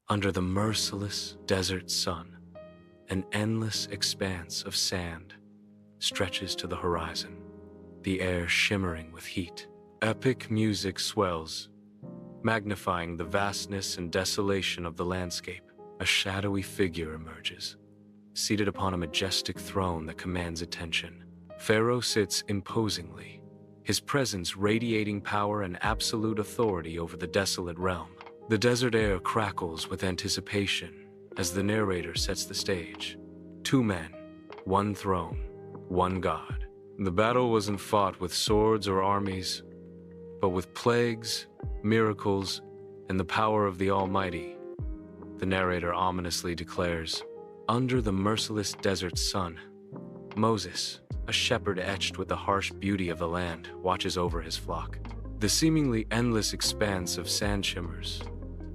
Under the merciless desert sun, an endless expanse of sand stretches to the horizon, the air shimmering with heat. Epic music swells, magnifying the vastness and desolation of the landscape. A shadowy figure emerges, seated upon a majestic throne that commands attention. Pharaoh sits imposingly, his presence radiating power and absolute authority over the desolate realm. The desert air crackles with anticipation as the narrator sets the stage. 2 men, 1 throne, 1 god. The battle wasn't fought with swords or armies, but with plagues, miracles, and the power of the Almighty. The narrator ominously declares, under the merciless desert sun, Moses, a shepherd etched with the harsh beauty of the land, watches over his flock. The seemingly endless expanse of sand shimmers,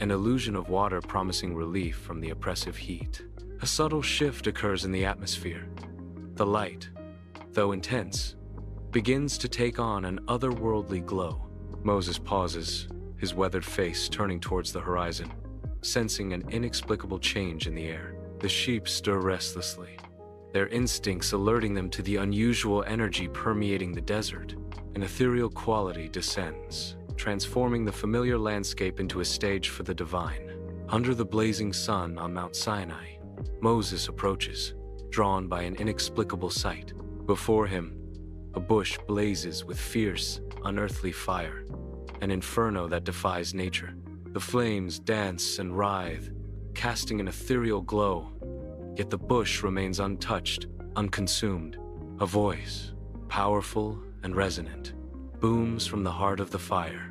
an illusion of water promising relief from the oppressive heat. A subtle shift occurs in the atmosphere. The light, though intense, begins to take on an otherworldly glow. Moses pauses, his weathered face turning towards the horizon, sensing an inexplicable change in the air. The sheep stir restlessly, their instincts alerting them to the unusual energy permeating the desert. An ethereal quality descends, transforming the familiar landscape into a stage for the divine. Under the blazing sun on Mount Sinai, Moses approaches, drawn by an inexplicable sight. Before him, a bush blazes with fierce, unearthly fire, an inferno that defies nature. The flames dance and writhe, casting an ethereal glow, yet the bush remains untouched, unconsumed. A voice, powerful and resonant, booms from the heart of the fire,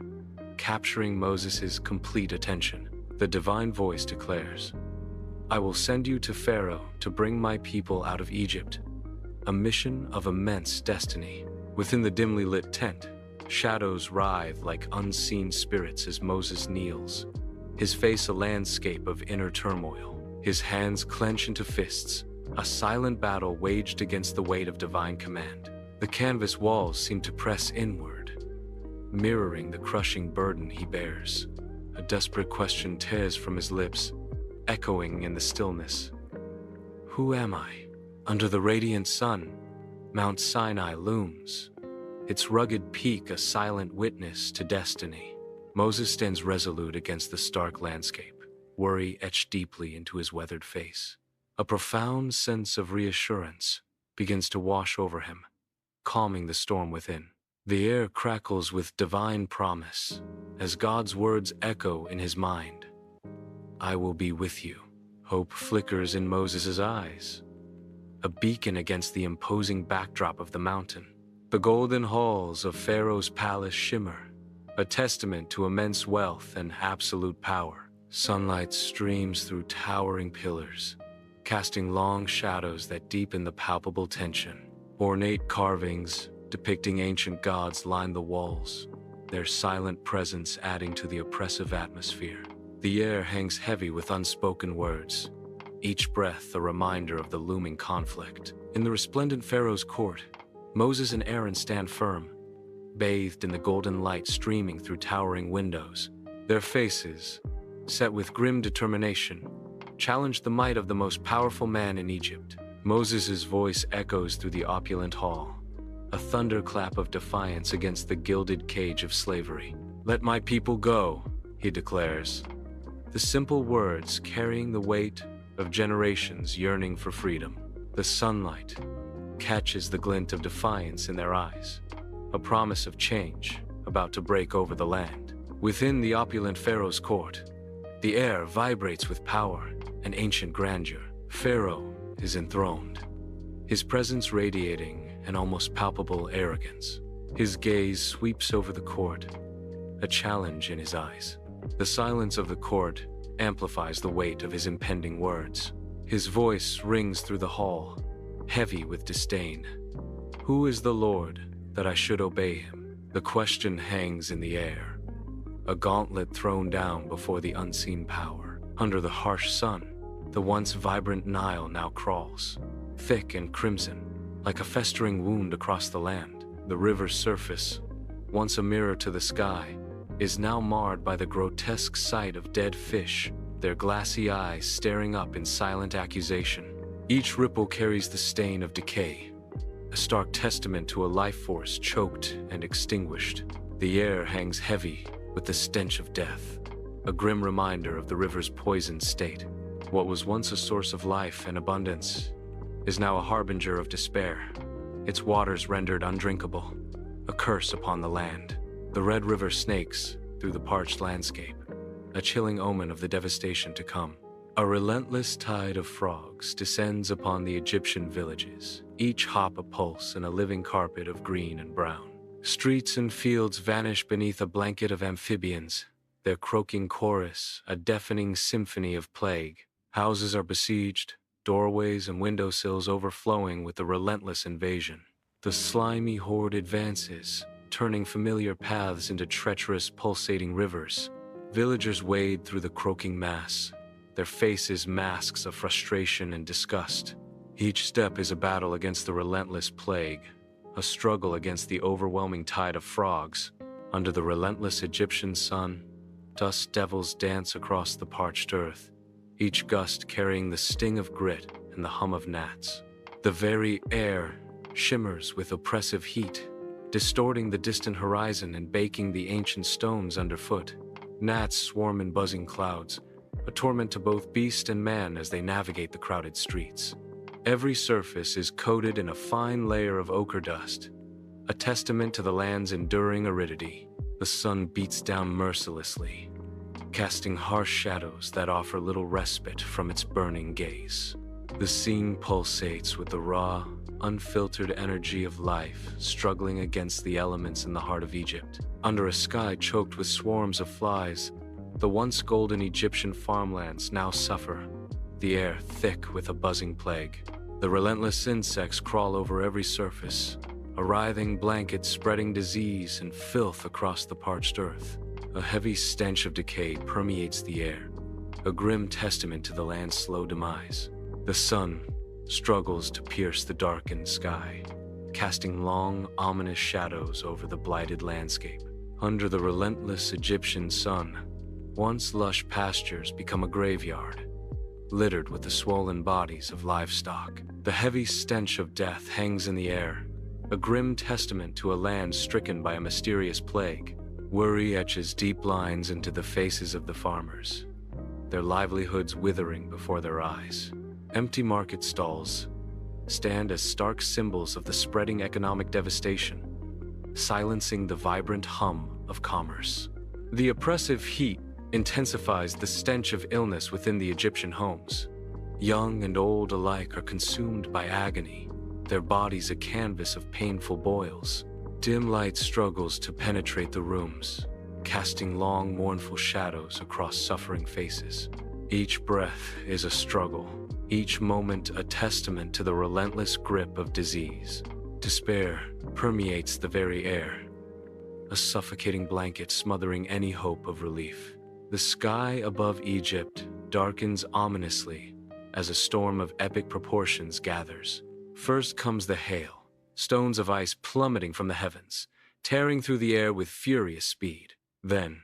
capturing Moses' complete attention. The divine voice declares, I will send you to Pharaoh to bring my people out of Egypt, a mission of immense destiny. Within the dimly lit tent, shadows writhe like unseen spirits as Moses kneels, his face a landscape of inner turmoil. His hands clench into fists, a silent battle waged against the weight of divine command. The canvas walls seem to press inward, mirroring the crushing burden he bears. A desperate question tears from his lips, echoing in the stillness. Who am I? Under the radiant sun, Mount Sinai looms, its rugged peak a silent witness to destiny. Moses stands resolute against the stark landscape, worry etched deeply into his weathered face. A profound sense of reassurance begins to wash over him, calming the storm within. The air crackles with divine promise as God's words echo in his mind. I will be with you. Hope flickers in Moses' eyes, a beacon against the imposing backdrop of the mountain. The golden halls of Pharaoh's palace shimmer, a testament to immense wealth and absolute power. Sunlight streams through towering pillars, casting long shadows that deepen the palpable tension. Ornate carvings depicting ancient gods line the walls, their silent presence adding to the oppressive atmosphere. The air hangs heavy with unspoken words, each breath a reminder of the looming conflict. In the resplendent Pharaoh's court, Moses and Aaron stand firm, bathed in the golden light streaming through towering windows. Their faces, set with grim determination, challenge the might of the most powerful man in Egypt. Moses' voice echoes through the opulent hall, a thunderclap of defiance against the gilded cage of slavery. Let my people go, he declares, the simple words carrying the weight of generations yearning for freedom. The sunlight catches the glint of defiance in their eyes, a promise of change about to break over the land. Within the opulent Pharaoh's court, the air vibrates with power and ancient grandeur. Pharaoh is enthroned, his presence radiating an almost palpable arrogance. His gaze sweeps over the court, a challenge in his eyes. The silence of the court amplifies the weight of his impending words. His voice rings through the hall, heavy with disdain. Who is the Lord that I should obey him? The question hangs in the air, a gauntlet thrown down before the unseen power. Under the harsh sun, the once vibrant Nile now crawls, thick and crimson, like a festering wound across the land. The river's surface, once a mirror to the sky, is now marred by the grotesque sight of dead fish their glassy eyes staring up in silent accusation. Each ripple carries the stain of decay, a stark testament to a life force choked and extinguished. The air hangs heavy with the stench of death, a grim reminder of the river's poisoned state. What was once a source of life and abundance is now a harbinger of despair, its waters rendered undrinkable, a curse upon the land. The red river snakes through the parched landscape, a chilling omen of the devastation to come. A relentless tide of frogs descends upon the Egyptian villages, each hop a pulse in a living carpet of green and brown. Streets and fields vanish beneath a blanket of amphibians, their croaking chorus a deafening symphony of plague. Houses are besieged, doorways and windowsills overflowing with the relentless invasion. The slimy horde advances, turning familiar paths into treacherous, pulsating rivers. Villagers wade through the croaking mass, their faces masks of frustration and disgust. Each step is a battle against the relentless plague, a struggle against the overwhelming tide of frogs. Under the relentless Egyptian sun, dust devils dance across the parched earth, each gust carrying the sting of grit and the hum of gnats. The very air shimmers with oppressive heat, distorting the distant horizon and baking the ancient stones underfoot. Gnats swarm in buzzing clouds, a torment to both beast and man as they navigate the crowded streets. Every surface is coated in a fine layer of ochre dust, a testament to the land's enduring aridity. The sun beats down mercilessly, casting harsh shadows that offer little respite from its burning gaze. The scene pulsates with the raw, unfiltered energy of life struggling against the elements in the heart of Egypt. Under a sky choked with swarms of flies, the once golden Egyptian farmlands now suffer, the air thick with a buzzing plague. The relentless insects crawl over every surface, a writhing blanket spreading disease and filth across the parched earth. A heavy stench of decay permeates the air, a grim testament to the land's slow demise. The sun struggles to pierce the darkened sky, casting long, ominous shadows over the blighted landscape. Under the relentless Egyptian sun, once lush pastures become a graveyard, littered with the swollen bodies of livestock. The heavy stench of death hangs in the air, a grim testament to a land stricken by a mysterious plague. Worry etches deep lines into the faces of the farmers, their livelihoods withering before their eyes. Empty market stalls stand as stark symbols of the spreading economic devastation, silencing the vibrant hum of commerce. The oppressive heat intensifies the stench of illness within the Egyptian homes. Young and old alike are consumed by agony, their bodies a canvas of painful boils. Dim light struggles to penetrate the rooms, casting long, mournful shadows across suffering faces. Each breath is a struggle, each moment a testament to the relentless grip of disease. Despair permeates the very air, a suffocating blanket smothering any hope of relief. The sky above Egypt darkens ominously as a storm of epic proportions gathers. First comes the hail, stones of ice plummeting from the heavens, tearing through the air with furious speed. Then,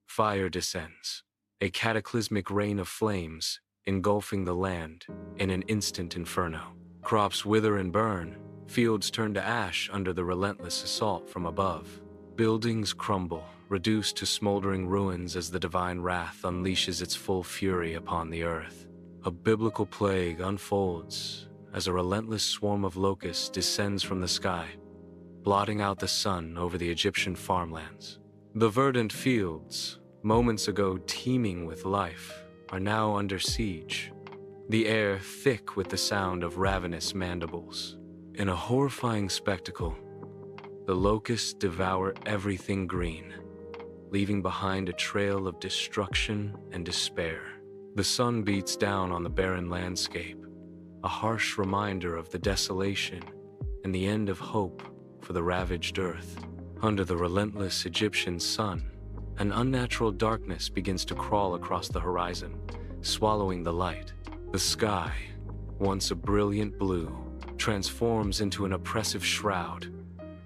fire descends, a cataclysmic rain of flames engulfing the land in an instant inferno. Crops wither and burn, fields turn to ash under the relentless assault from above. Buildings crumble, reduced to smoldering ruins as the divine wrath unleashes its full fury upon the earth. A biblical plague unfolds as a relentless swarm of locusts descends from the sky, blotting out the sun over the Egyptian farmlands. The verdant fields, moments ago teeming with life, are now under siege, the air thick with the sound of ravenous mandibles. In a horrifying spectacle, the locusts devour everything green, leaving behind a trail of destruction and despair. The sun beats down on the barren landscape, a harsh reminder of the desolation and the end of hope for the ravaged earth. Under the relentless Egyptian sun, an unnatural darkness begins to crawl across the horizon, swallowing the light. The sky, once a brilliant blue, transforms into an oppressive shroud,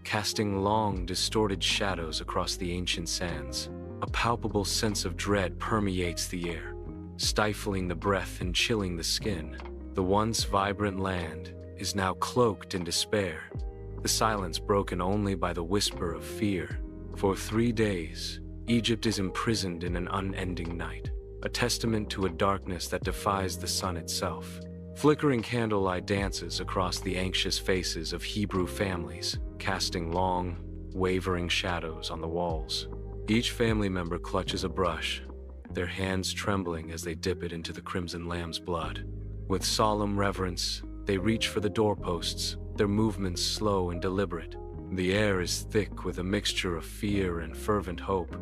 casting long, distorted shadows across the ancient sands. A palpable sense of dread permeates the air, stifling the breath and chilling the skin. The once vibrant land is now cloaked in despair, the silence broken only by the whisper of fear. For 3 days, Egypt is imprisoned in an unending night, a testament to a darkness that defies the sun itself. Flickering candlelight dances across the anxious faces of Hebrew families, casting long, wavering shadows on the walls. Each family member clutches a brush, their hands trembling as they dip it into the crimson lamb's blood. With solemn reverence, they reach for the doorposts, their movements slow and deliberate. The air is thick with a mixture of fear and fervent hope,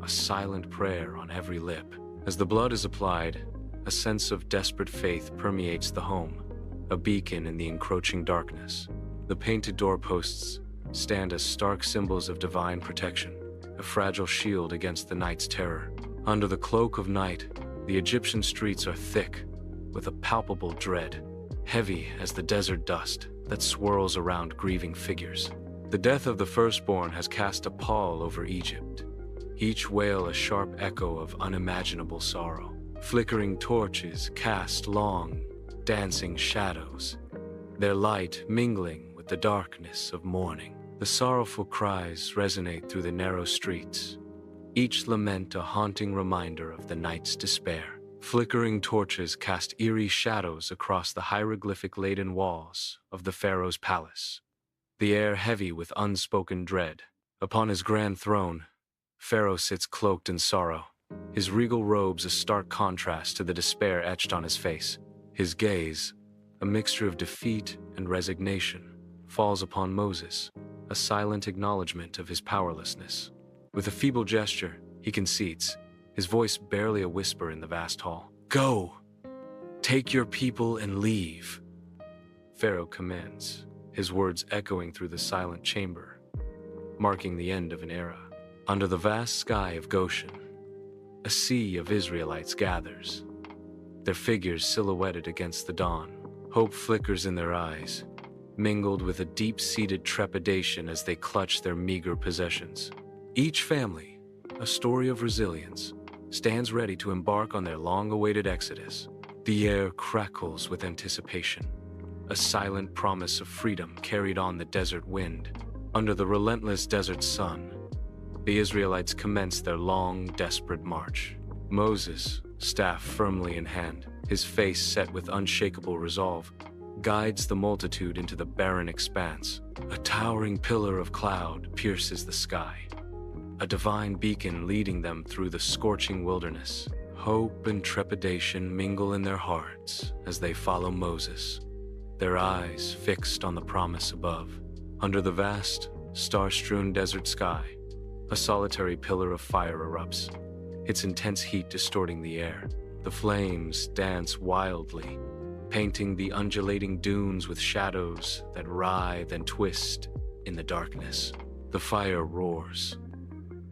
a silent prayer on every lip. As the blood is applied, a sense of desperate faith permeates the home, a beacon in the encroaching darkness. The painted doorposts stand as stark symbols of divine protection, a fragile shield against the night's terror. Under the cloak of night, the Egyptian streets are thick with a palpable dread, heavy as the desert dust that swirls around grieving figures. The death of the firstborn has cast a pall over Egypt, each wail a sharp echo of unimaginable sorrow. Flickering torches cast long, dancing shadows, their light mingling with the darkness of morning. The sorrowful cries resonate through the narrow streets, each lament a haunting reminder of the night's despair. Flickering torches cast eerie shadows across the hieroglyphic-laden walls of the Pharaoh's palace, the air heavy with unspoken dread. Upon his grand throne, Pharaoh sits cloaked in sorrow, his regal robes a stark contrast to the despair etched on his face. His gaze, a mixture of defeat and resignation, falls upon Moses, a silent acknowledgement of his powerlessness. With a feeble gesture, he concedes, his voice barely a whisper in the vast hall. "Go! Take your people and leave," Pharaoh commands, his words echoing through the silent chamber, marking the end of an era. Under the vast sky of Goshen, a sea of Israelites gathers, their figures silhouetted against the dawn. Hope flickers in their eyes, mingled with a deep-seated trepidation as they clutch their meager possessions. Each family, a story of resilience, stands ready to embark on their long-awaited exodus. The air crackles with anticipation, a silent promise of freedom carried on the desert wind. Under the relentless desert sun, the Israelites commence their long, desperate march. Moses, staff firmly in hand, his face set with unshakable resolve, guides the multitude into the barren expanse. A towering pillar of cloud pierces the sky, a divine beacon leading them through the scorching wilderness. Hope and trepidation mingle in their hearts as they follow Moses, their eyes fixed on the promise above. Under the vast, star-strewn desert sky, a solitary pillar of fire erupts, its intense heat distorting the air. The flames dance wildly, painting the undulating dunes with shadows that writhe and twist in the darkness. The fire roars,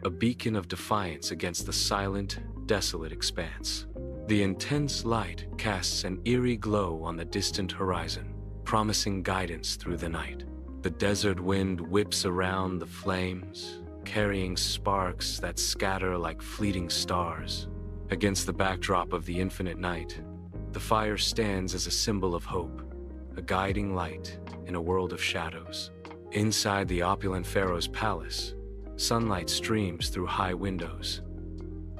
a beacon of defiance against the silent, desolate expanse. The intense light casts an eerie glow on the distant horizon, promising guidance through the night. The desert wind whips around the flames, carrying sparks that scatter like fleeting stars. Against the backdrop of the infinite night, the fire stands as a symbol of hope, a guiding light in a world of shadows. Inside the opulent Pharaoh's palace, sunlight streams through high windows,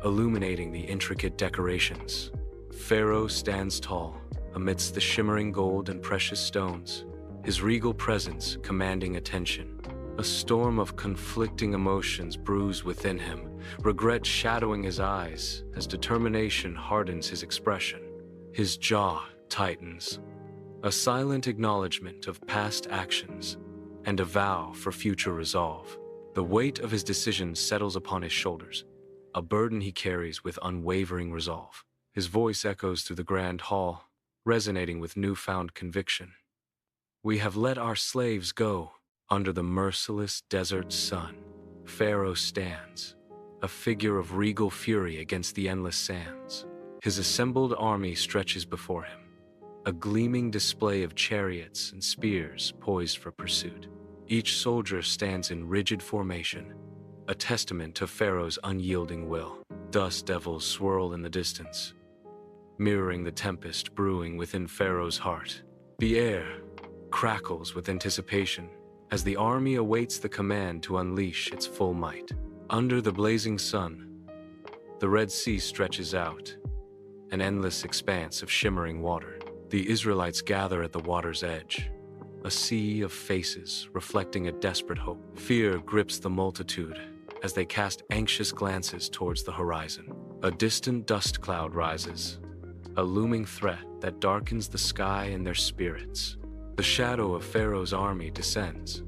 illuminating the intricate decorations. Pharaoh stands tall amidst the shimmering gold and precious stones, his regal presence commanding attention. A storm of conflicting emotions brews within him, regret shadowing his eyes as determination hardens his expression. His jaw tightens, a silent acknowledgement of past actions and a vow for future resolve. The weight of his decision settles upon his shoulders, a burden he carries with unwavering resolve. His voice echoes through the grand hall, resonating with newfound conviction. "We have let our slaves go." Under the merciless desert sun, Pharaoh stands, a figure of regal fury against the endless sands. His assembled army stretches before him, a gleaming display of chariots and spears poised for pursuit. Each soldier stands in rigid formation, a testament to Pharaoh's unyielding will. Dust devils swirl in the distance, mirroring the tempest brewing within Pharaoh's heart. The air crackles with anticipation as the army awaits the command to unleash its full might. Under the blazing sun, the Red Sea stretches out, an endless expanse of shimmering water. The Israelites gather at the water's edge, a sea of faces reflecting a desperate hope. Fear grips the multitude as they cast anxious glances towards the horizon. A distant dust cloud rises, a looming threat that darkens the sky in their spirits. The shadow of Pharaoh's army descends,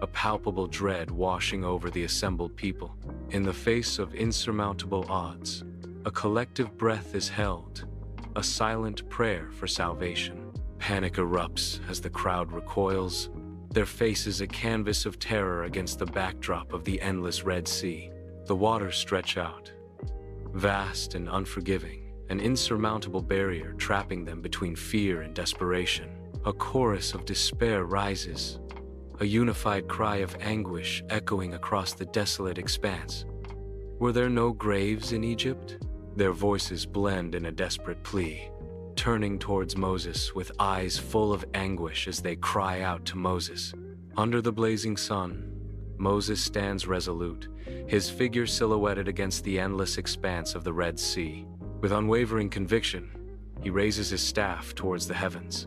a palpable dread washing over the assembled people. In the face of insurmountable odds, a collective breath is held, a silent prayer for salvation. Panic erupts as the crowd recoils, their faces a canvas of terror against the backdrop of the endless Red Sea. The waters stretch out, vast and unforgiving, an insurmountable barrier trapping them between fear and desperation. A chorus of despair rises, a unified cry of anguish echoing across the desolate expanse. Were there no graves in Egypt? Their voices blend in a desperate plea, turning towards Moses with eyes full of anguish as they cry out to Moses. Under the blazing sun, Moses stands resolute, his figure silhouetted against the endless expanse of the Red Sea. With unwavering conviction, he raises his staff towards the heavens,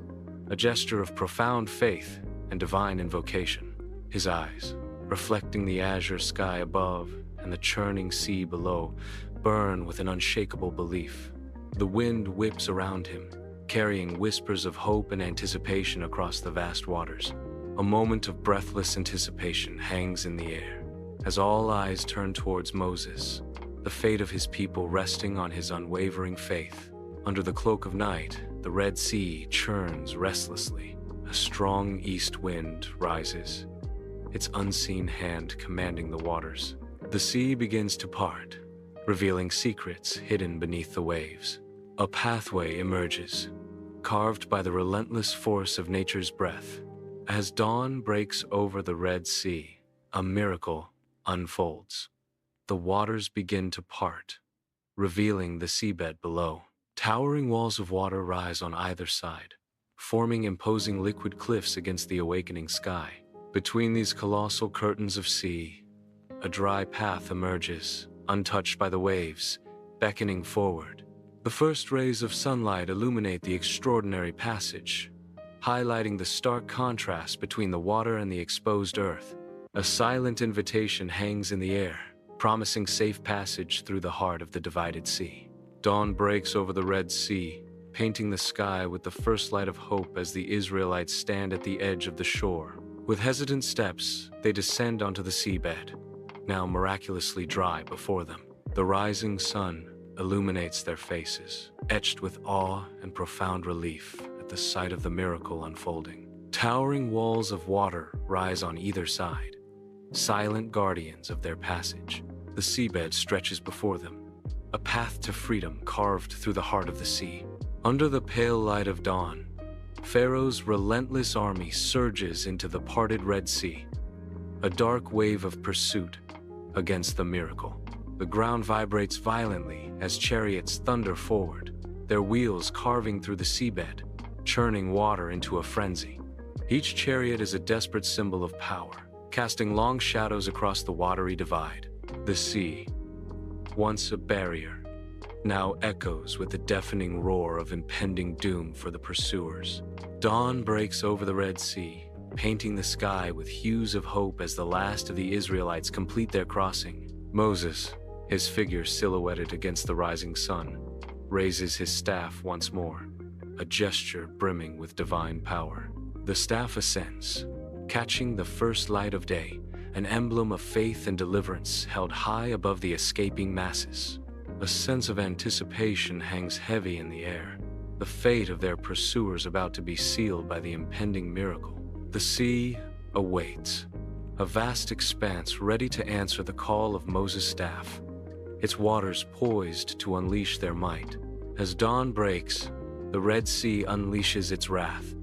a gesture of profound faith and divine invocation. His eyes, reflecting the azure sky above and the churning sea below, burn with an unshakable belief. The wind whips around him, carrying whispers of hope and anticipation across the vast waters. A moment of breathless anticipation hangs in the air, as all eyes turn towards Moses, the fate of his people resting on his unwavering faith. Under the cloak of night, the Red Sea churns restlessly. A strong east wind rises, its unseen hand commanding the waters. The sea begins to part, revealing secrets hidden beneath the waves. A pathway emerges, carved by the relentless force of nature's breath. As dawn breaks over the Red Sea, a miracle unfolds. The waters begin to part, revealing the seabed below. Towering walls of water rise on either side, forming imposing liquid cliffs against the awakening sky. Between these colossal curtains of sea, a dry path emerges, untouched by the waves, beckoning forward. The first rays of sunlight illuminate the extraordinary passage, highlighting the stark contrast between the water and the exposed earth. A silent invitation hangs in the air, promising safe passage through the heart of the divided sea. Dawn breaks over the Red Sea, painting the sky with the first light of hope as the Israelites stand at the edge of the shore. With hesitant steps, they descend onto the seabed, now miraculously dry before them. The rising sun illuminates their faces, etched with awe and profound relief at the sight of the miracle unfolding. Towering walls of water rise on either side, silent guardians of their passage. The seabed stretches before them, a path to freedom carved through the heart of the sea. Under the pale light of dawn, Pharaoh's relentless army surges into the parted Red Sea, a dark wave of pursuit against the miracle. The ground vibrates violently as chariots thunder forward, their wheels carving through the seabed, churning water into a frenzy. Each chariot is a desperate symbol of power, casting long shadows across the watery divide. The sea, once a barrier, now echoes with the deafening roar of impending doom for the pursuers. Dawn breaks over the Red Sea, painting the sky with hues of hope as the last of the Israelites complete their crossing. Moses, his figure silhouetted against the rising sun, raises his staff once more, a gesture brimming with divine power. The staff ascends, catching the first light of day, an emblem of faith and deliverance held high above the escaping masses. A sense of anticipation hangs heavy in the air, the fate of their pursuers about to be sealed by the impending miracle. The sea awaits, a vast expanse ready to answer the call of Moses' staff, its waters poised to unleash their might. As dawn breaks, the Red Sea unleashes its wrath,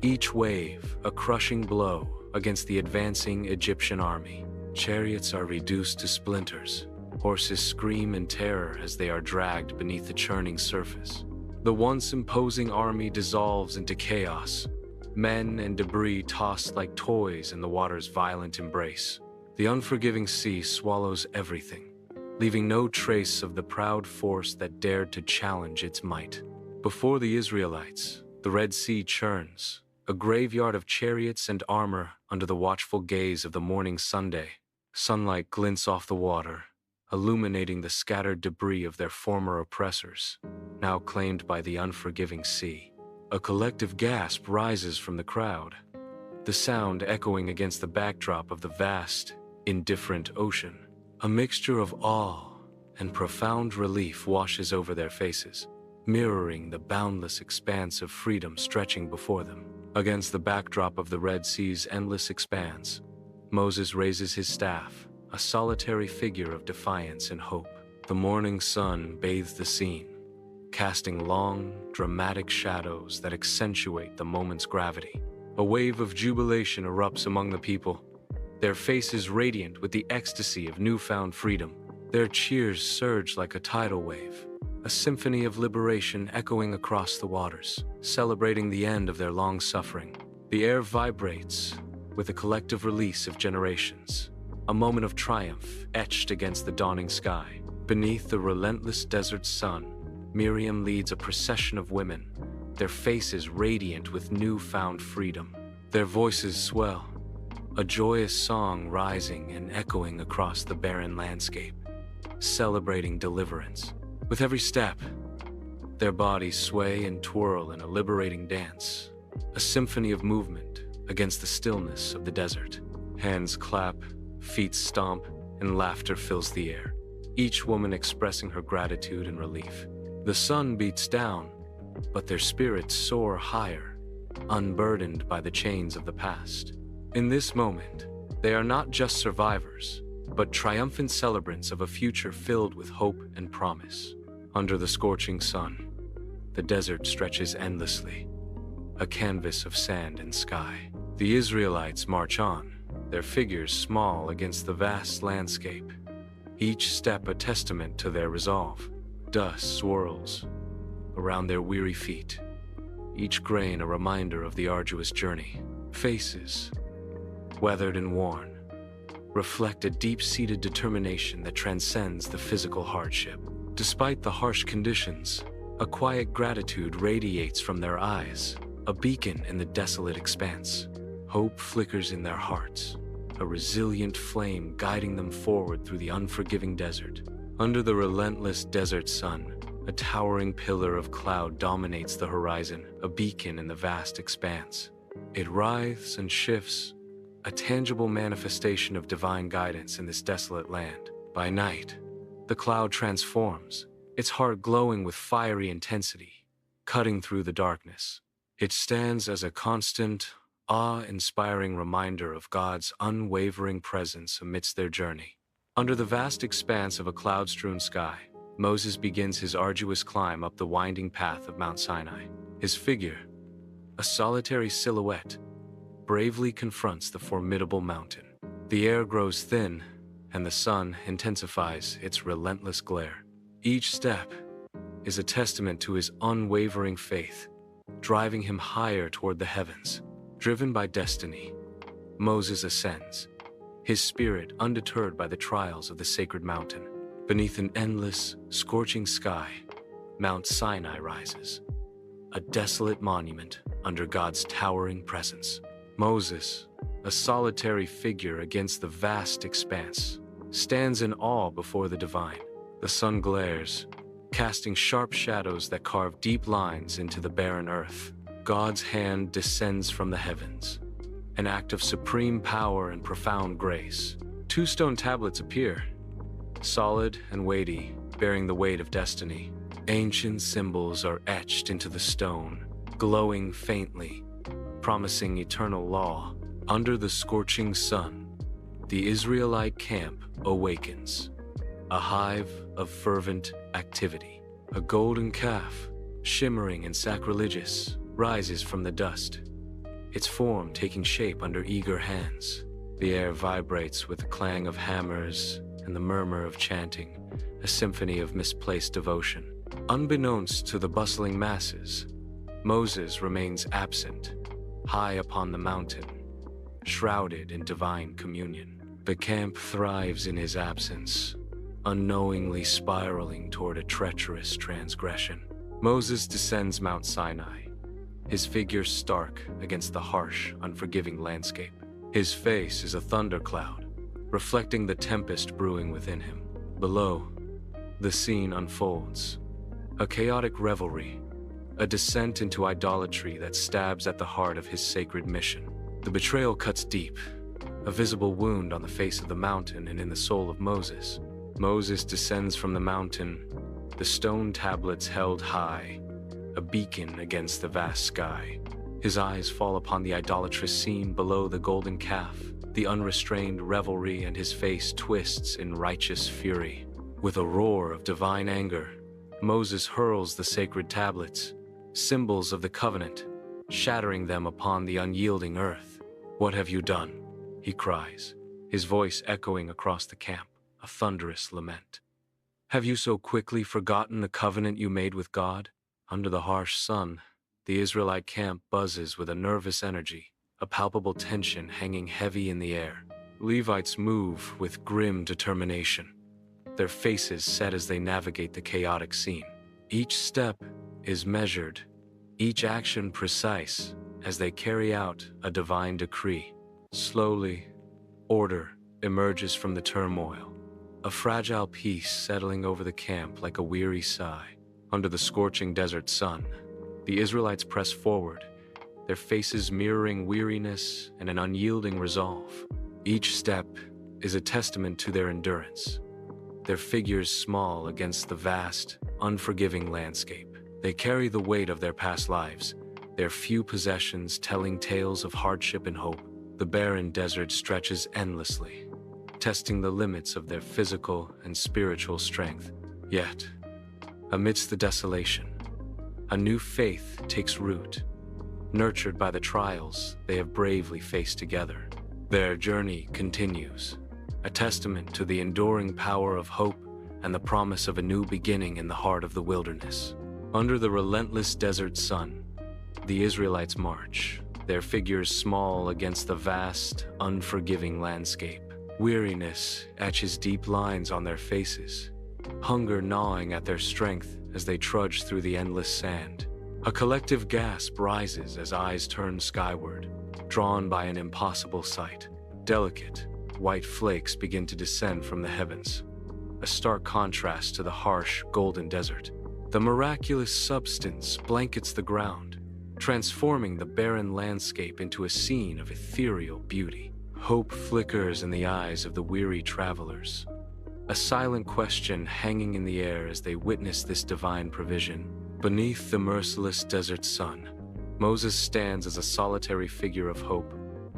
each wave a crushing blow against the advancing Egyptian army. Chariots are reduced to splinters. Horses scream in terror as they are dragged beneath the churning surface. The once imposing army dissolves into chaos, men and debris tossed like toys in the water's violent embrace. The unforgiving sea swallows everything, leaving no trace of the proud force that dared to challenge its might. Before the Israelites, the Red Sea churns, a graveyard of chariots and armor under the watchful gaze of the morning Sunday. Sunlight glints off the water, illuminating the scattered debris of their former oppressors, now claimed by the unforgiving sea. A collective gasp rises from the crowd, the sound echoing against the backdrop of the vast, indifferent ocean. A mixture of awe and profound relief washes over their faces, mirroring the boundless expanse of freedom stretching before them. Against the backdrop of the Red Sea's endless expanse, Moses raises his staff, a solitary figure of defiance and hope. The morning sun bathes the scene, casting long, dramatic shadows that accentuate the moment's gravity. A wave of jubilation erupts among the people, their faces radiant with the ecstasy of newfound freedom. Their cheers surge like a tidal wave, a symphony of liberation echoing across the waters, celebrating the end of their long suffering. The air vibrates with the collective release of generations, a moment of triumph etched against the dawning sky. Beneath the relentless desert sun, Miriam leads a procession of women, their faces radiant with newfound freedom. Their voices swell, a joyous song rising and echoing across the barren landscape, celebrating deliverance. With every step, their bodies sway and twirl in a liberating dance, a symphony of movement against the stillness of the desert. Hands clap, feet stomp, and laughter fills the air, each woman expressing her gratitude and relief. The sun beats down, but their spirits soar higher, unburdened by the chains of the past. In this moment, they are not just survivors, but triumphant celebrants of a future filled with hope and promise. Under the scorching sun, the desert stretches endlessly, a canvas of sand and sky. The Israelites march on, their figures small against the vast landscape, each step a testament to their resolve. Dust swirls around their weary feet, each grain a reminder of the arduous journey. Faces, weathered and worn, reflect a deep-seated determination that transcends the physical hardship. Despite the harsh conditions, a quiet gratitude radiates from their eyes, a beacon in the desolate expanse. Hope flickers in their hearts, a resilient flame guiding them forward through the unforgiving desert. Under the relentless desert sun, a towering pillar of cloud dominates the horizon, a beacon in the vast expanse. It writhes and shifts, a tangible manifestation of divine guidance in this desolate land. By night, the cloud transforms, its heart glowing with fiery intensity, cutting through the darkness. It stands as a constant, awe-inspiring reminder of God's unwavering presence amidst their journey. Under the vast expanse of a cloud-strewn sky, Moses begins his arduous climb up the winding path of Mount Sinai. His figure, a solitary silhouette, bravely confronts the formidable mountain. The air grows thin, and the sun intensifies its relentless glare. Each step is a testament to his unwavering faith, driving him higher toward the heavens. Driven by destiny, Moses ascends, his spirit undeterred by the trials of the sacred mountain. Beneath an endless, scorching sky, Mount Sinai rises, a desolate monument under God's towering presence. Moses, a solitary figure against the vast expanse, stands in awe before the divine. The sun glares, casting sharp shadows that carve deep lines into the barren earth. God's hand descends from the heavens, an act of supreme power and profound grace. 2 stone tablets appear, solid and weighty, bearing the weight of destiny. Ancient symbols are etched into the stone, glowing faintly, promising eternal law. Under the scorching sun, the Israelite camp awakens, a hive of fervent activity. A golden calf, shimmering and sacrilegious, rises from the dust, its form taking shape under eager hands. The air vibrates with the clang of hammers and the murmur of chanting, a symphony of misplaced devotion. Unbeknownst to the bustling masses, Moses remains absent, high upon the mountain, shrouded in divine communion. The camp thrives in his absence, unknowingly spiraling toward a treacherous transgression. Moses descends Mount Sinai, his figure stark against the harsh, unforgiving landscape. His face is a thundercloud, reflecting the tempest brewing within him. Below, the scene unfolds. A chaotic revelry, a descent into idolatry that stabs at the heart of his sacred mission. The betrayal cuts deep, a visible wound on the face of the mountain and in the soul of Moses. Moses descends from the mountain, the stone tablets held high, a beacon against the vast sky. His eyes fall upon the idolatrous scene below the golden calf, the unrestrained revelry, and his face twists in righteous fury. With a roar of divine anger, Moses hurls the sacred tablets, symbols of the covenant, shattering them upon the unyielding earth. "What have you done?" he cries, his voice echoing across the camp, a thunderous lament. "Have you so quickly forgotten the covenant you made with God?" Under the harsh sun, the Israelite camp buzzes with a nervous energy, a palpable tension hanging heavy in the air. Levites move with grim determination, their faces set as they navigate the chaotic scene. Each step is measured, each action precise, as they carry out a divine decree. Slowly, order emerges from the turmoil, a fragile peace settling over the camp like a weary sigh. Under the scorching desert sun, the Israelites press forward, their faces mirroring weariness and an unyielding resolve. Each step is a testament to their endurance, their figures small against the vast, unforgiving landscape. They carry the weight of their past lives, their few possessions telling tales of hardship and hope. The barren desert stretches endlessly, testing the limits of their physical and spiritual strength. Yet, amidst the desolation, a new faith takes root, nurtured by the trials they have bravely faced together. Their journey continues, a testament to the enduring power of hope and the promise of a new beginning in the heart of the wilderness. Under the relentless desert sun, the Israelites march, their figures small against the vast, unforgiving landscape. Weariness etches deep lines on their faces, hunger gnawing at their strength as they trudge through the endless sand. A collective gasp rises as eyes turn skyward, drawn by an impossible sight. Delicate, white flakes begin to descend from the heavens, a stark contrast to the harsh, golden desert. The miraculous substance blankets the ground, transforming the barren landscape into a scene of ethereal beauty. Hope flickers in the eyes of the weary travelers, a silent question hanging in the air as they witness this divine provision. Beneath the merciless desert sun, Moses stands as a solitary figure of hope,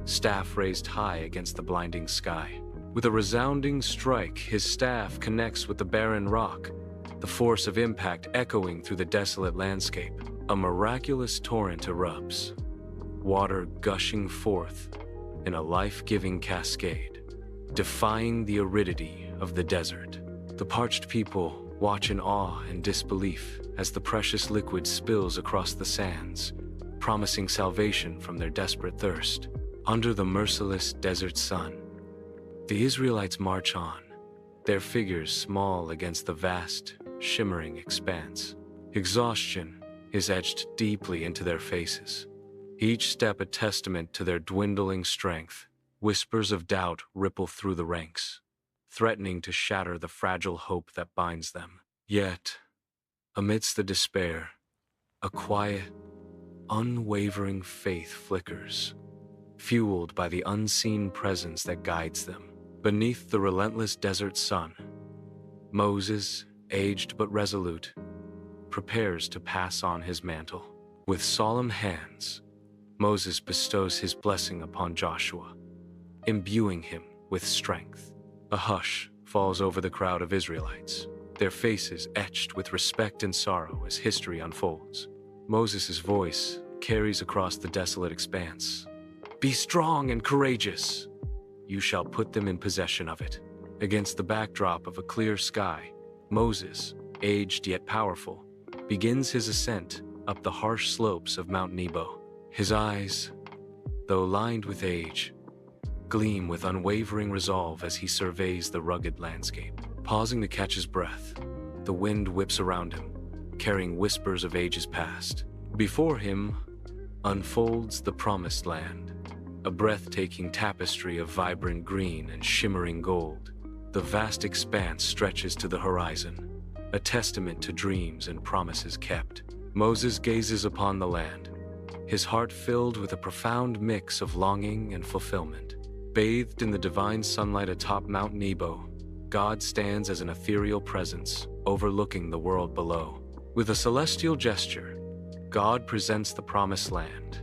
staff raised high against the blinding sky. With a resounding strike, his staff connects with the barren rock, the force of impact echoing through the desolate landscape. A miraculous torrent erupts, water gushing forth in a life-giving cascade, defying the aridity of the desert. The parched people watch in awe and disbelief as the precious liquid spills across the sands, promising salvation from their desperate thirst. Under the merciless desert sun, the Israelites march on, their figures small against the vast, shimmering expanse. Exhaustion is etched deeply into their faces, each step a testament to their dwindling strength. Whispers of doubt ripple through the ranks, threatening to shatter the fragile hope that binds them. Yet, amidst the despair, a quiet, unwavering faith flickers, fueled by the unseen presence that guides them. Beneath the relentless desert sun, Moses, aged but resolute, prepares to pass on his mantle. With solemn hands, Moses bestows his blessing upon Joshua, imbuing him with strength. A hush falls over the crowd of Israelites, their faces etched with respect and sorrow as history unfolds. Moses' voice carries across the desolate expanse. "Be strong and courageous. You shall put them in possession of it." Against the backdrop of a clear sky, Moses, aged yet powerful, begins his ascent up the harsh slopes of Mount Nebo. His eyes, though lined with age, gleam with unwavering resolve as he surveys the rugged landscape. Pausing to catch his breath, the wind whips around him, carrying whispers of ages past. Before him unfolds the Promised Land, a breathtaking tapestry of vibrant green and shimmering gold. The vast expanse stretches to the horizon, a testament to dreams and promises kept. Moses gazes upon the land, his heart filled with a profound mix of longing and fulfillment. Bathed in the divine sunlight atop Mount Nebo, God stands as an ethereal presence, overlooking the world below. With a celestial gesture, God presents the Promised Land,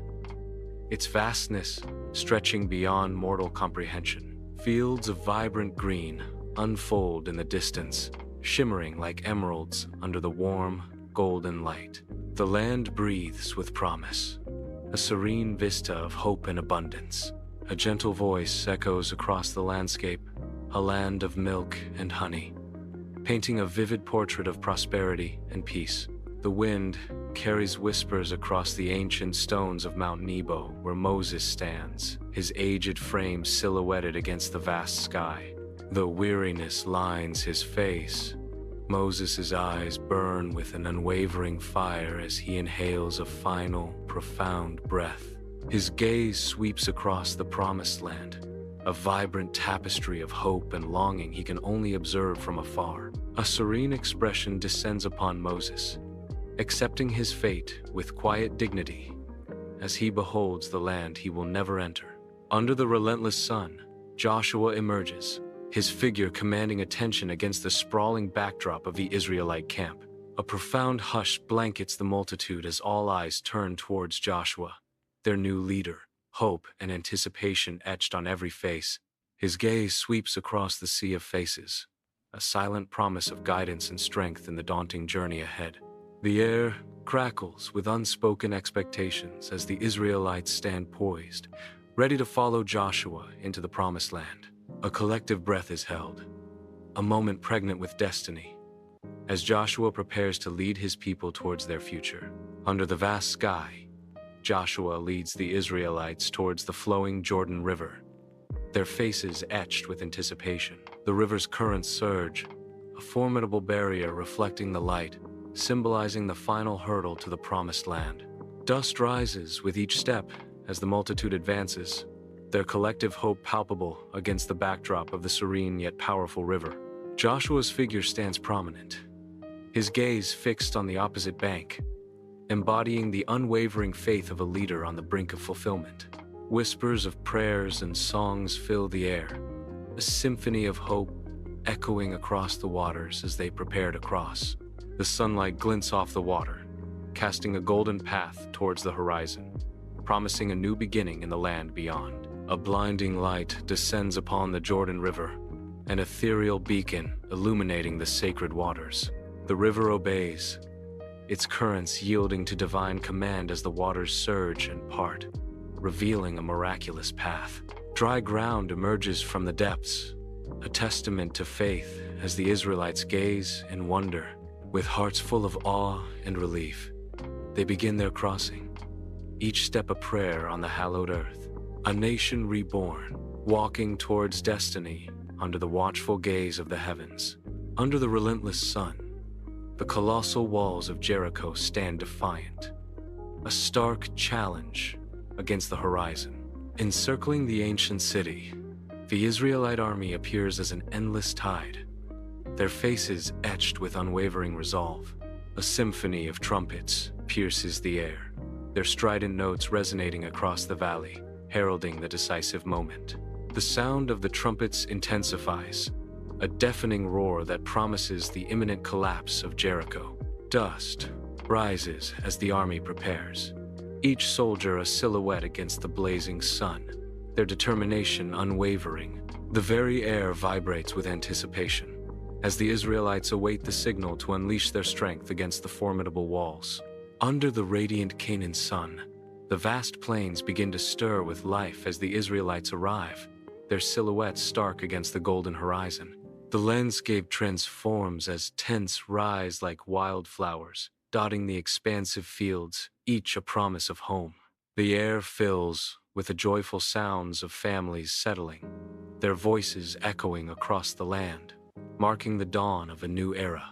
its vastness stretching beyond mortal comprehension. Fields of vibrant green unfold in the distance, shimmering like emeralds under the warm, golden light. The land breathes with promise, a serene vista of hope and abundance. A gentle voice echoes across the landscape, a land of milk and honey, painting a vivid portrait of prosperity and peace. The wind carries whispers across the ancient stones of Mount Nebo, where Moses stands, his aged frame silhouetted against the vast sky. Though weariness lines his face, Moses' eyes burn with an unwavering fire as he inhales a final, profound breath. His gaze sweeps across the Promised Land, a vibrant tapestry of hope and longing he can only observe from afar. A serene expression descends upon Moses, accepting his fate with quiet dignity as he beholds the land he will never enter. Under the relentless sun, Joshua emerges, his figure commanding attention against the sprawling backdrop of the Israelite camp. A profound hush blankets the multitude as all eyes turn towards Joshua, their new leader, hope and anticipation etched on every face. His gaze sweeps across the sea of faces, a silent promise of guidance and strength in the daunting journey ahead. The air crackles with unspoken expectations as the Israelites stand poised, ready to follow Joshua into the Promised Land. A collective breath is held, a moment pregnant with destiny, as Joshua prepares to lead his people towards their future. Under the vast sky, Joshua leads the Israelites towards the flowing Jordan River, their faces etched with anticipation. The river's currents surge, a formidable barrier reflecting the light, symbolizing the final hurdle to the Promised Land. Dust rises with each step as the multitude advances, their collective hope palpable against the backdrop of the serene yet powerful river. Joshua's figure stands prominent, his gaze fixed on the opposite bank, embodying the unwavering faith of a leader on the brink of fulfillment. Whispers of prayers and songs fill the air, a symphony of hope echoing across the waters as they prepare to cross. The sunlight glints off the water, casting a golden path towards the horizon, promising a new beginning in the land beyond. A blinding light descends upon the Jordan River, an ethereal beacon illuminating the sacred waters. The river obeys, its currents yielding to divine command as the waters surge and part, revealing a miraculous path. Dry ground emerges from the depths, a testament to faith as the Israelites gaze in wonder. With hearts full of awe and relief, they begin their crossing, each step a prayer on the hallowed earth. A nation reborn, walking towards destiny under the watchful gaze of the heavens. Under the relentless sun, the colossal walls of Jericho stand defiant, a stark challenge against the horizon. Encircling the ancient city, the Israelite army appears as an endless tide, their faces etched with unwavering resolve. A symphony of trumpets pierces the air, their strident notes resonating across the valley, heralding the decisive moment. The sound of the trumpets intensifies, a deafening roar that promises the imminent collapse of Jericho. Dust rises as the army prepares, each soldier a silhouette against the blazing sun, their determination unwavering. The very air vibrates with anticipation as the Israelites await the signal to unleash their strength against the formidable walls. Under the radiant Canaan sun, the vast plains begin to stir with life as the Israelites arrive, their silhouettes stark against the golden horizon. The landscape transforms as tents rise like wildflowers, dotting the expansive fields, each a promise of home. The air fills with the joyful sounds of families settling, their voices echoing across the land, marking the dawn of a new era.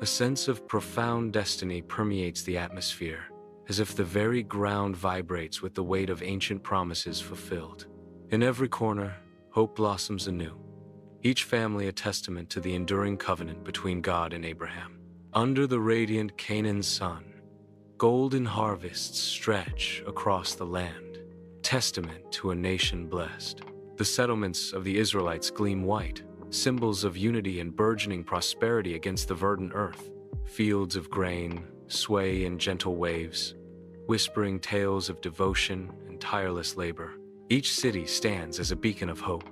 A sense of profound destiny permeates the atmosphere, as if the very ground vibrates with the weight of ancient promises fulfilled. In every corner, hope blossoms anew, each family a testament to the enduring covenant between God and Abraham. Under the radiant Canaan sun, golden harvests stretch across the land, testament to a nation blessed. The settlements of the Israelites gleam white, symbols of unity and burgeoning prosperity against the verdant earth. Fields of grain sway in gentle waves, whispering tales of devotion and tireless labor. Each city stands as a beacon of hope,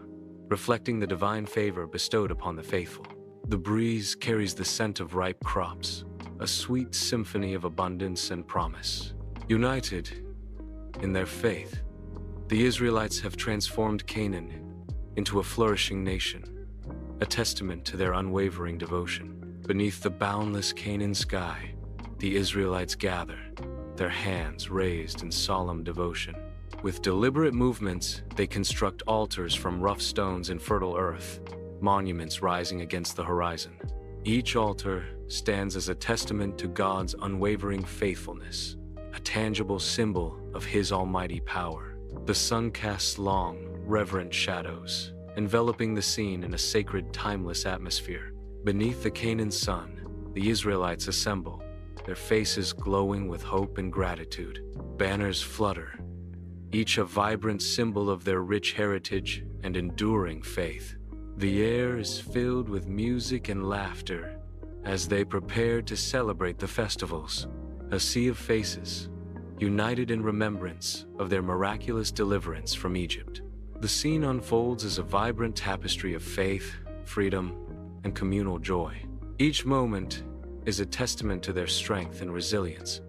reflecting the divine favor bestowed upon the faithful. The breeze carries the scent of ripe crops, a sweet symphony of abundance and promise. United in their faith, the Israelites have transformed Canaan into a flourishing nation, a testament to their unwavering devotion. Beneath the boundless Canaan sky, the Israelites gather, their hands raised in solemn devotion. With deliberate movements, they construct altars from rough stones and fertile earth, monuments rising against the horizon. Each altar stands as a testament to God's unwavering faithfulness, a tangible symbol of His almighty power. The sun casts long, reverent shadows, enveloping the scene in a sacred, timeless atmosphere. Beneath the Canaan sun, the Israelites assemble, their faces glowing with hope and gratitude. Banners flutter, each a vibrant symbol of their rich heritage and enduring faith. The air is filled with music and laughter as they prepare to celebrate the festivals. A sea of faces, united in remembrance of their miraculous deliverance from Egypt. The scene unfolds as a vibrant tapestry of faith, freedom, and communal joy. Each moment is a testament to their strength and resilience,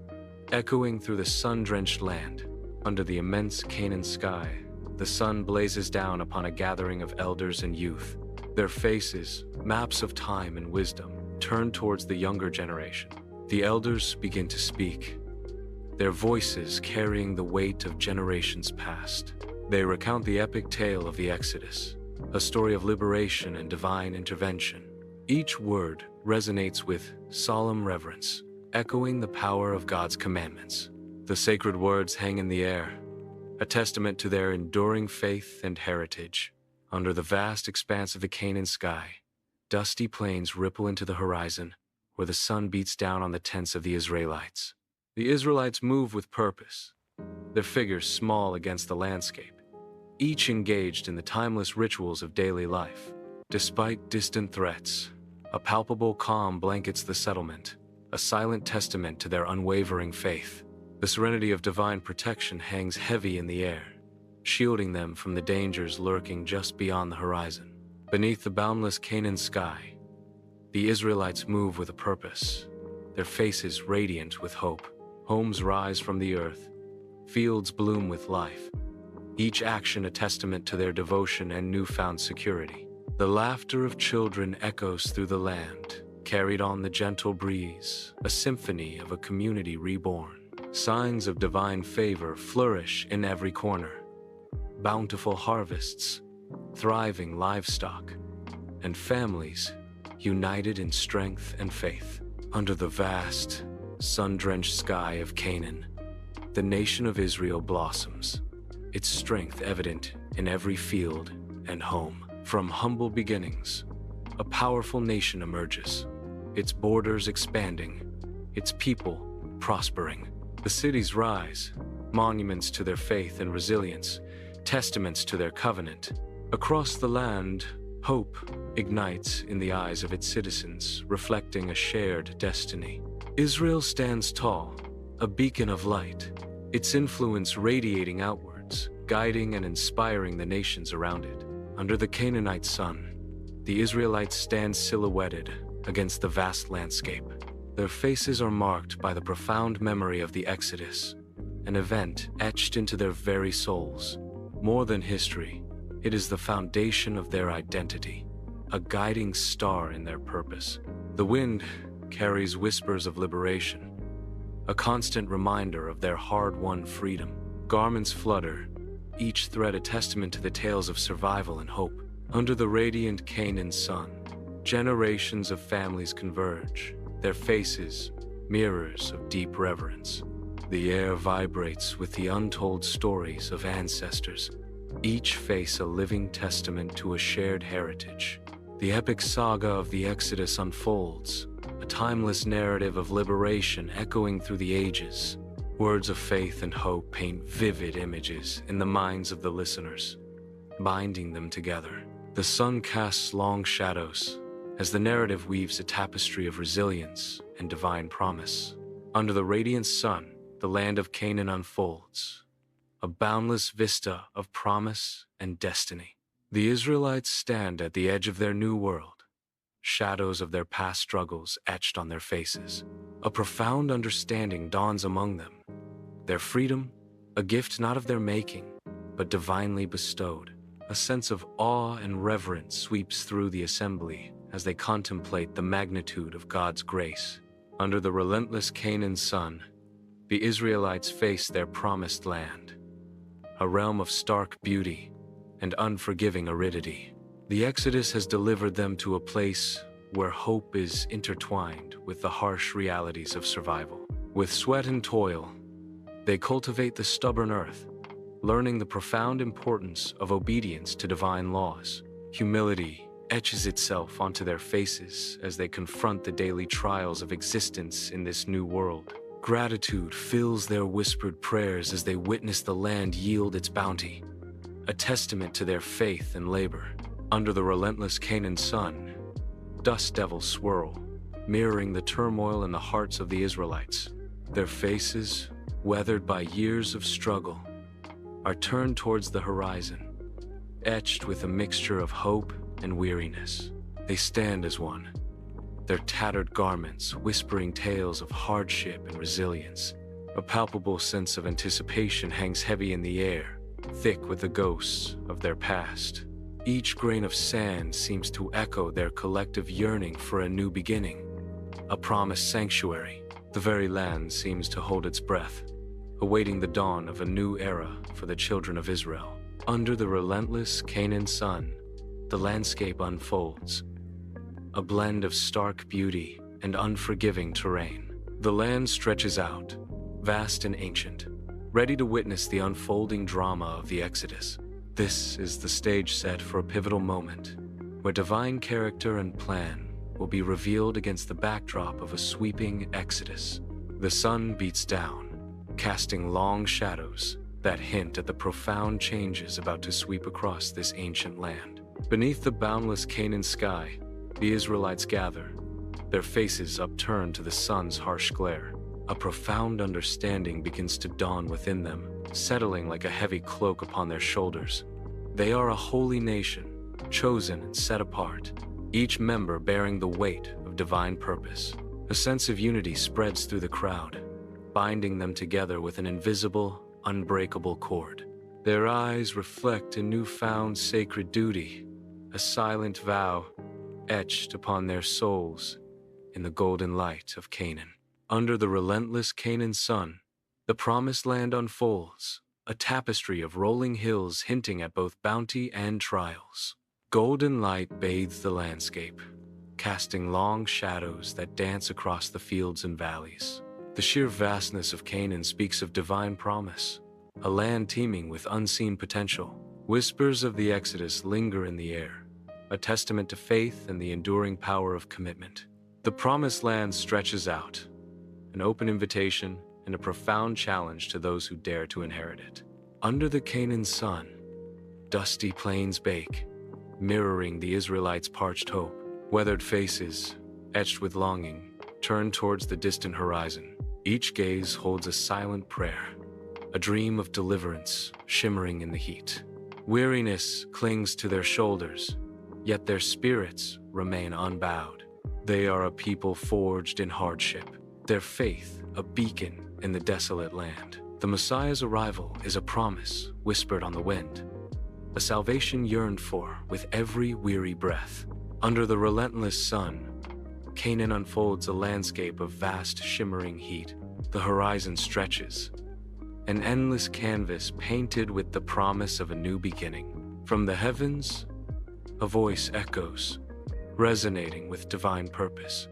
echoing through the sun-drenched land. Under the immense Canaan sky, the sun blazes down upon a gathering of elders and youth. Their faces, maps of time and wisdom, turn towards the younger generation. The elders begin to speak, their voices carrying the weight of generations past. They recount the epic tale of the Exodus, a story of liberation and divine intervention. Each word resonates with solemn reverence, echoing the power of God's commandments. The sacred words hang in the air, a testament to their enduring faith and heritage. Under the vast expanse of the Canaan sky, dusty plains ripple into the horizon, where the sun beats down on the tents of the Israelites. The Israelites move with purpose, their figures small against the landscape, each engaged in the timeless rituals of daily life. Despite distant threats, a palpable calm blankets the settlement, a silent testament to their unwavering faith. The serenity of divine protection hangs heavy in the air, shielding them from the dangers lurking just beyond the horizon. Beneath the boundless Canaan sky, the Israelites move with a purpose, their faces radiant with hope. Homes rise from the earth, fields bloom with life, each action a testament to their devotion and newfound security. The laughter of children echoes through the land, carried on the gentle breeze, a symphony of a community reborn. Signs of divine favor flourish in every corner. Bountiful harvests, thriving livestock, and families united in strength and faith. Under the vast, sun-drenched sky of Canaan, the nation of Israel blossoms, its strength evident in every field and home. From humble beginnings, a powerful nation emerges, its borders expanding, its people prospering. The cities rise, monuments to their faith and resilience, testaments to their covenant. Across the land, hope ignites in the eyes of its citizens, reflecting a shared destiny. Israel stands tall, a beacon of light, its influence radiating outwards, guiding and inspiring the nations around it. Under the Canaanite sun, the Israelites stand silhouetted against the vast landscape. Their faces are marked by the profound memory of the Exodus, an event etched into their very souls. More than history, it is the foundation of their identity, a guiding star in their purpose. The wind carries whispers of liberation, a constant reminder of their hard-won freedom. Garments flutter, each thread a testament to the tales of survival and hope. Under the radiant Canaan sun, generations of families converge, their faces mirrors of deep reverence. The air vibrates with the untold stories of ancestors, each face a living testament to a shared heritage. The epic saga of the Exodus unfolds, a timeless narrative of liberation echoing through the ages. Words of faith and hope paint vivid images in the minds of the listeners, binding them together. The sun casts long shadows as the narrative weaves a tapestry of resilience and divine promise. Under the radiant sun, the land of Canaan unfolds, a boundless vista of promise and destiny. The Israelites stand at the edge of their new world, shadows of their past struggles etched on their faces. A profound understanding dawns among them. Their freedom, a gift not of their making, but divinely bestowed. A sense of awe and reverence sweeps through the assembly as they contemplate the magnitude of God's grace. Under the relentless Canaan sun, the Israelites face their promised land, a realm of stark beauty and unforgiving aridity. The Exodus has delivered them to a place where hope is intertwined with the harsh realities of survival. With sweat and toil, they cultivate the stubborn earth, learning the profound importance of obedience to divine laws. Humility etches itself onto their faces as they confront the daily trials of existence in this new world. Gratitude fills their whispered prayers as they witness the land yield its bounty, a testament to their faith and labor. Under the relentless Canaan sun, dust devils swirl, mirroring the turmoil in the hearts of the Israelites. Their faces, weathered by years of struggle, are turned towards the horizon, etched with a mixture of hope and weariness. They stand as one, their tattered garments whispering tales of hardship and resilience. A palpable sense of anticipation hangs heavy in the air, thick with the ghosts of their past. Each grain of sand seems to echo their collective yearning for a new beginning, a promised sanctuary. The very land seems to hold its breath, awaiting the dawn of a new era for the children of Israel. Under the relentless Canaan sun, the landscape unfolds, a blend of stark beauty and unforgiving terrain. The land stretches out, vast and ancient, ready to witness the unfolding drama of the Exodus. This is the stage set for a pivotal moment, where divine character and plan will be revealed against the backdrop of a sweeping Exodus. The sun beats down, casting long shadows that hint at the profound changes about to sweep across this ancient land. Beneath the boundless Canaan sky, the Israelites gather, their faces upturned to the sun's harsh glare. A profound understanding begins to dawn within them, settling like a heavy cloak upon their shoulders. They are a holy nation, chosen and set apart, each member bearing the weight of divine purpose. A sense of unity spreads through the crowd, binding them together with an invisible, unbreakable cord. Their eyes reflect a newfound sacred duty, a silent vow etched upon their souls in the golden light of Canaan. Under the relentless Canaan sun, the promised land unfolds, a tapestry of rolling hills hinting at both bounty and trials. Golden light bathes the landscape, casting long shadows that dance across the fields and valleys. The sheer vastness of Canaan speaks of divine promise, a land teeming with unseen potential. Whispers of the Exodus linger in the air, a testament to faith and the enduring power of commitment. The promised land stretches out, an open invitation and a profound challenge to those who dare to inherit it. Under the Canaan sun, dusty plains bake, mirroring the Israelites' parched hope. Weathered faces, etched with longing, turn towards the distant horizon. Each gaze holds a silent prayer, a dream of deliverance shimmering in the heat. Weariness clings to their shoulders, yet their spirits remain unbowed. They are a people forged in hardship, their faith a beacon in the desolate land. The Messiah's arrival is a promise whispered on the wind, a salvation yearned for with every weary breath. Under the relentless sun, Canaan unfolds a landscape of vast shimmering heat, the horizon stretches, an endless canvas painted with the promise of a new beginning. From the heavens, a voice echoes, resonating with divine purpose.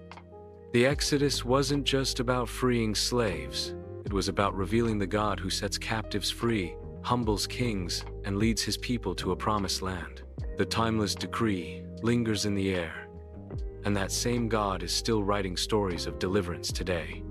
The Exodus wasn't just about freeing slaves, it was about revealing the God who sets captives free, humbles kings, and leads his people to a promised land. The timeless decree lingers in the air, and that same God is still writing stories of deliverance today.